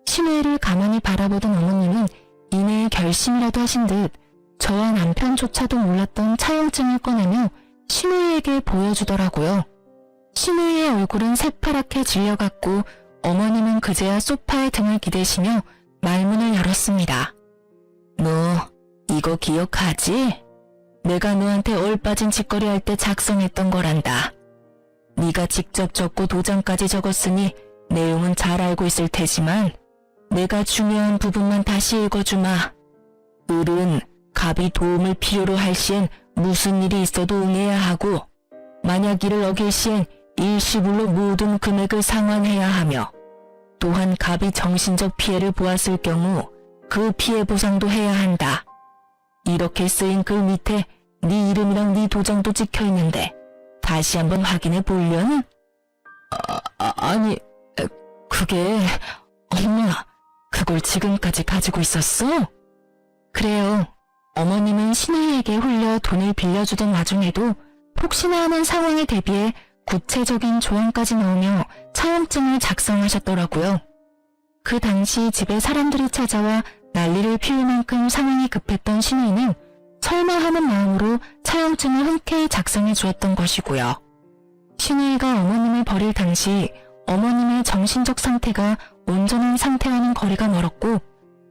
신우이를 가만히 바라보던 어머님은 이내에 결심이라도 하신 듯 저와 남편조차도 몰랐던 차용증을 꺼내며 신우이에게 보여주더라고요. 신우이의 얼굴은 새파랗게 질려갔고 어머님은 그제야 소파에 등을 기대시며 말문을 열었습니다. 너 이거 기억하지? 내가 너한테 얼빠진 짓거리 할 때 작성했던 거란다. 네가 직접 적고 도장까지 적었으니 내용은 잘 알고 있을 테지만 내가 중요한 부분만 다시 읽어주마. 을은 갑이 도움을 필요로 할 시엔 무슨 일이 있어도 응해야 하고 만약 이를 어길 시엔 일시불로 모든 금액을 상환해야 하며 또한 갑이 정신적 피해를 보았을 경우 그 피해 보상도 해야 한다. 이렇게 쓰인 글 밑에 네 이름이랑 네 도장도 찍혀있는데 다시 한번 확인해 보려는? 아니, 그게... 엄마, 그걸 지금까지 가지고 있었어? 그래요. 어머님은 신우이에게 홀려 돈을 빌려주던 와중에도 혹시나 하는 상황에 대비해 구체적인 조항까지 넣으며 차용증을 작성하셨더라고요. 그 당시 집에 사람들이 찾아와 난리를 피울 만큼 상황이 급했던 신우이는 설마 하는 마음으로 차용증을 흔쾌히 작성해 주었던 것이고요. 신우이가 어머님을 버릴 당시 어머님의 정신적 상태가 온전한 상태와는 거리가 멀었고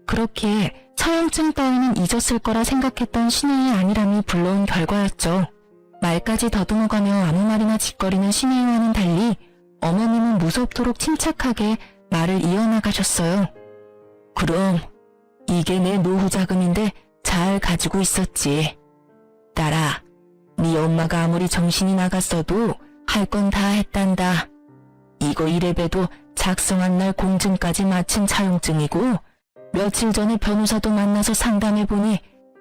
그렇기에 차용증 따위는 잊었을 거라 생각했던 신우이의 안일함이 불러온 결과였죠. 말까지 더듬어가며 아무 말이나 짓거리는 신우이와는 달리 어머님은 무섭도록 침착하게 말을 이어나가셨어요. 그럼 이게 내 노후 자금인데 잘 가지고 있었지. 딸아, 네 엄마가 아무리 정신이 나갔어도 할 건 다 했단다. 이거 이래봬도 작성한 날 공증까지 마친 차용증이고 며칠 전에 변호사도 만나서 상담해보니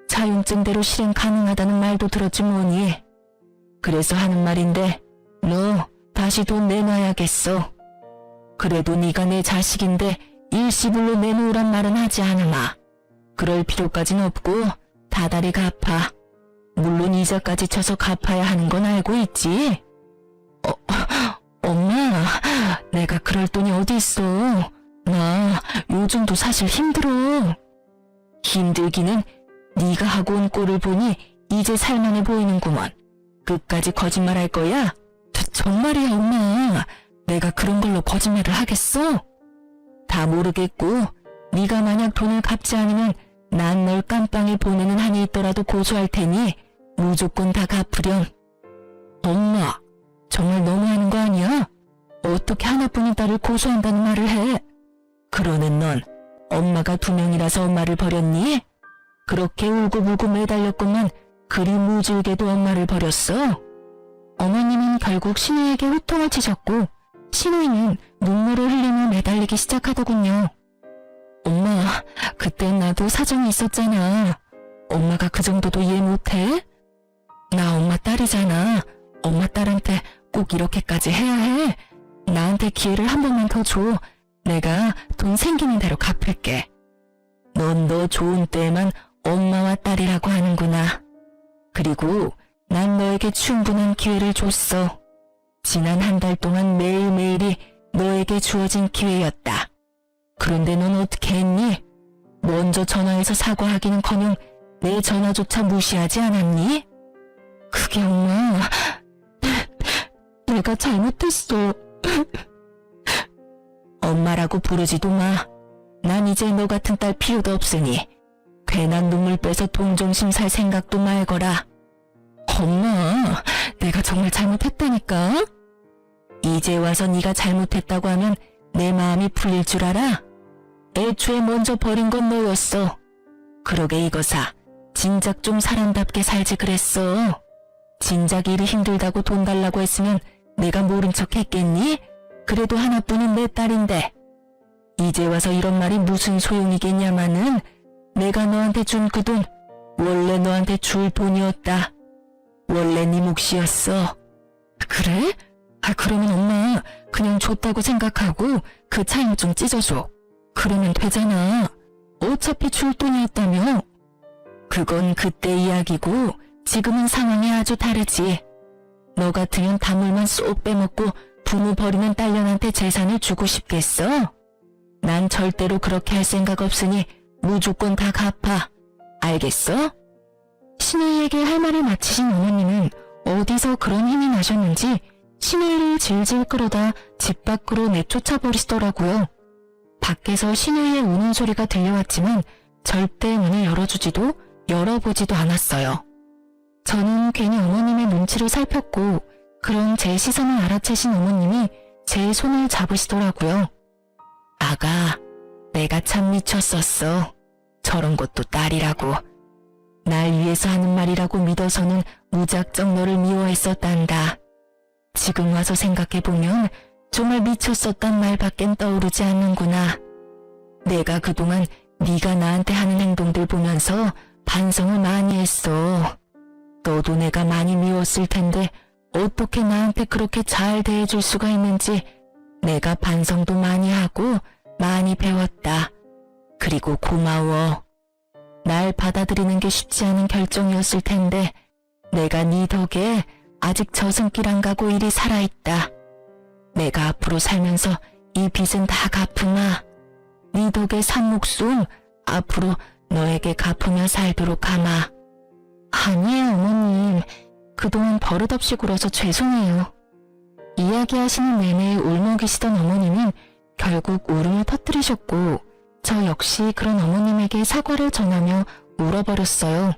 차용증대로 실행 가능하다는 말도 들었지 뭐니. 그래서 하는 말인데 너 다시 돈 내놔야겠어. 그래도 네가 내 자식인데 일시불로 내놓으란 말은 하지 않으마. 그럴 필요까진 없고 다달이 갚아. 물론 이자까지 쳐서 갚아야 하는 건 알고 있지? 엄마, 내가 그럴 돈이 어디 있어. 나 요즘도 사실 힘들어. 힘들기는 네가 하고 온 꼴을 보니 이제 살만해 보이는구먼. 끝까지 거짓말할 거야? 정말이야 엄마. 내가 그런 걸로 거짓말을 하겠어? 다 모르겠고 네가 만약 돈을 갚지 않으면 난 널 깜빵에 보내는 한이 있더라도 고소할 테니 무조건 다 갚으렴. 엄마, 정말 너무하는 거 아니야? 어떻게 하나뿐인 딸을 고소한다는 말을 해? 그러는 넌 엄마가 2명이라서 엄마를 버렸니? 그렇게 울고불고 매달렸건만 그리 무질게도 엄마를 버렸어? 어머님은 결국 신우에게 호통을 치셨고 신우이는 눈물을 흘리며 매달리기 시작하더군요. 엄마, 그땐 나도 사정이 있었잖아. 엄마가 그 정도도 이해 못해? 나 엄마 딸이잖아. 엄마 딸한테 꼭 이렇게까지 해야 해? 나한테 기회를 한 번만 더 줘. 내가 돈 생기는 대로 갚을게. 넌 너 좋은 때에만 엄마와 딸이라고 하는구나. 그리고 난 너에게 충분한 기회를 줬어. 지난 한 달 동안 매일매일이 너에게 주어진 기회였다. 그런데 넌 어떻게 했니? 먼저 전화해서 사과하기는커녕 내 전화조차 무시하지 않았니? 그게 엄마, 내가 잘못했어. 엄마라고 부르지도 마. 난 이제 너 같은 딸 필요도 없으니 괜한 눈물 빼서 동정심 살 생각도 말거라. 엄마, 내가 정말 잘못했다니까? 이제 와서 네가 잘못했다고 하면 내 마음이 풀릴 줄 알아? 애초에 먼저 버린 건 너였어. 그러게 이거사, 진작 좀 사람답게 살지 그랬어. 진작 일이 힘들다고 돈 달라고 했으면 내가 모른 척 했겠니? 그래도 하나뿐인 내 딸인데. 이제 와서 이런 말이 무슨 소용이겠냐마는 내가 너한테 준 그 돈 원래 너한테 줄 돈이었다. 원래 네 몫이었어. 그래? 그러면 엄마 그냥 줬다고 생각하고 그 차용증 찢어줘. 그러면 되잖아. 어차피 줄 돈이었다며. 그건 그때 이야기고 지금은 상황이 아주 다르지. 너 같으면 다물만 쏙 빼먹고 부모 버리는 딸년한테 재산을 주고 싶겠어? 난 절대로 그렇게 할 생각 없으니 무조건 다 갚아. 알겠어? 신우이에게 할 말을 마치신 어머님은 어디서 그런 힘이 나셨는지 신우이를 질질 끌어다 집 밖으로 내쫓아 버리시더라고요. 밖에서 신우이의 우는 소리가 들려왔지만 절대 문을 열어주지도 열어보지도 않았어요. 저는 괜히 어머님의 눈치를 살폈고 그런 제 시선을 알아채신 어머님이 제 손을 잡으시더라고요. 아가, 내가 참 미쳤었어. 저런 것도 딸이라고. 날 위해서 하는 말이라고 믿어서는 무작정 너를 미워했었단다. 지금 와서 생각해보면 정말 미쳤었단 말밖엔 떠오르지 않는구나. 내가 그동안 네가 나한테 하는 행동들 보면서 반성을 많이 했어. 너도 내가 많이 미웠을 텐데 어떻게 나한테 그렇게 잘 대해줄 수가 있는지 내가 반성도 많이 하고 많이 배웠다. 그리고 고마워. 날 받아들이는 게 쉽지 않은 결정이었을 텐데 내가 네 덕에 아직 저승길 안 가고 이리 살아있다. 내가 앞으로 살면서 이 빚은 다 갚으마. 네 덕에 산 목숨 앞으로 너에게 갚으며 살도록 하마. 아니에요 어머님. 그동안 버릇없이 굴어서 죄송해요. 이야기하시는 내내 울먹이시던 어머님은 결국 울음을 터뜨리셨고 저 역시 그런 어머님에게 사과를 전하며 울어버렸어요.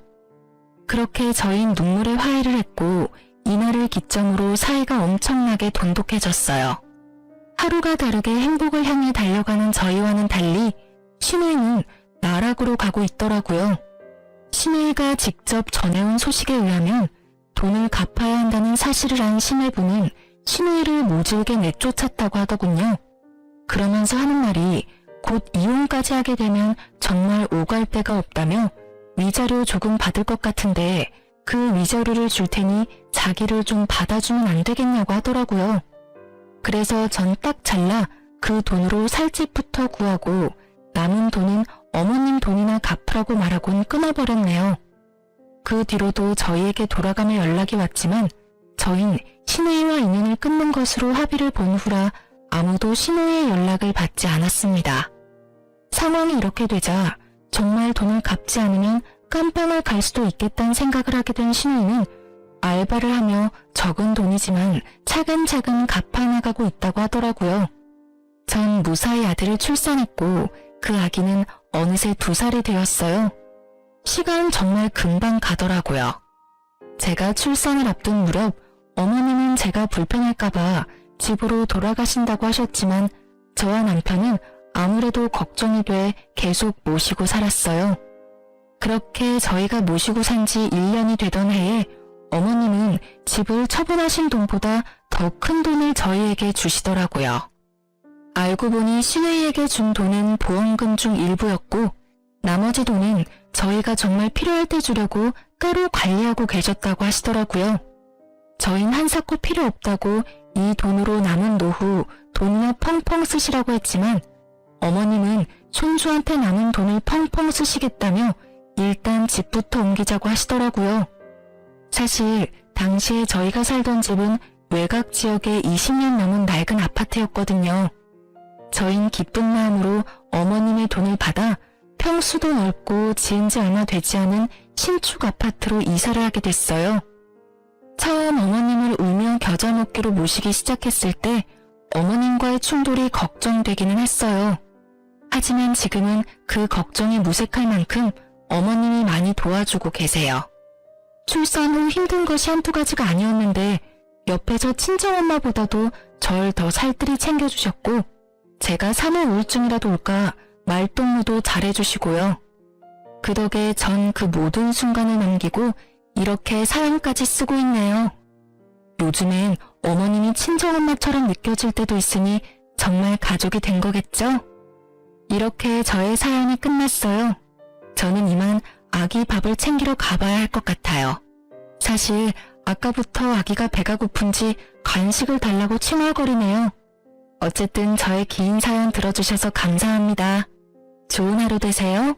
그렇게 저흰 눈물의 화해를 했고 이날을 기점으로 사이가 엄청나게 돈독해졌어요. 하루가 다르게 행복을 향해 달려가는 저희와는 달리 신우이는 나락으로 가고 있더라고요. 신우이가 직접 전해온 소식에 의하면 돈을 갚아야 한다는 사실을 안 신혜부는 신우이를 모질게 내쫓았다고 하더군요. 그러면서 하는 말이 곧 이혼까지 하게 되면 정말 오갈 데가 없다며 위자료 조금 받을 것 같은데 그 위자료를 줄 테니 자기를 좀 받아주면 안 되겠냐고 하더라고요. 그래서 전 딱 잘라 그 돈으로 살 집부터 구하고 남은 돈은 어머님 돈이나 갚으라고 말하곤 끊어버렸네요. 그 뒤로도 저희에게 돌아가며 연락이 왔지만 저흰 신우이와 인연을 끊는 것으로 합의를 본 후라 아무도 신우이의 연락을 받지 않았습니다. 상황이 이렇게 되자 정말 돈을 갚지 않으면 깜빵을 갈 수도 있겠다는 생각을 하게 된 신우이는 알바를 하며 적은 돈이지만 차근차근 갚아나가고 있다고 하더라고요. 전 무사히 아들을 출산했고 그 아기는 어느새 2살이 되었어요. 시간 정말 금방 가더라고요. 제가 출산을 앞둔 무렵 어머님은 제가 불편할까봐 집으로 돌아가신다고 하셨지만 저와 남편은 아무래도 걱정이 돼 계속 모시고 살았어요. 그렇게 저희가 모시고 산 지 1년이 되던 해에 어머님은 집을 처분하신 돈보다 더 큰 돈을 저희에게 주시더라고요. 알고 보니 신우이에게 준 돈은 보험금 중 일부였고 나머지 돈은 저희가 정말 필요할 때 주려고 따로 관리하고 계셨다고 하시더라고요. 저희는 한사코 필요 없다고 이 돈으로 남은 노후 돈이나 펑펑 쓰시라고 했지만 어머님은 손주한테 남은 돈을 펑펑 쓰시겠다며 일단 집부터 옮기자고 하시더라고요. 사실 당시에 저희가 살던 집은 외곽 지역에 20년 넘은 낡은 아파트였거든요. 저희는 기쁜 마음으로 어머님의 돈을 받아 평수도 넓고 지은 지 얼마 되지 않은 신축 아파트로 이사를 하게 됐어요. 처음 어머님을 울며 겨자 먹기로 모시기 시작했을 때 어머님과의 충돌이 걱정되기는 했어요. 하지만 지금은 그 걱정이 무색할 만큼 어머님이 많이 도와주고 계세요. 출산 후 힘든 것이 한두 가지가 아니었는데 옆에서 친정엄마보다도 절 더 살뜰히 챙겨주셨고 제가 산후 우울증이라도 올까 말동무도 잘해주시고요. 그 덕에 전 그 모든 순간을 남기고 이렇게 사연까지 쓰고 있네요. 요즘엔 어머님이 친정엄마처럼 느껴질 때도 있으니 정말 가족이 된 거겠죠? 이렇게 저의 사연이 끝났어요. 저는 이만 아기 밥을 챙기러 가봐야 할 것 같아요. 사실 아까부터 아기가 배가 고픈지 간식을 달라고 칭얼거리네요. 어쨌든 저의 긴 사연 들어주셔서 감사합니다. 좋은 하루 되세요.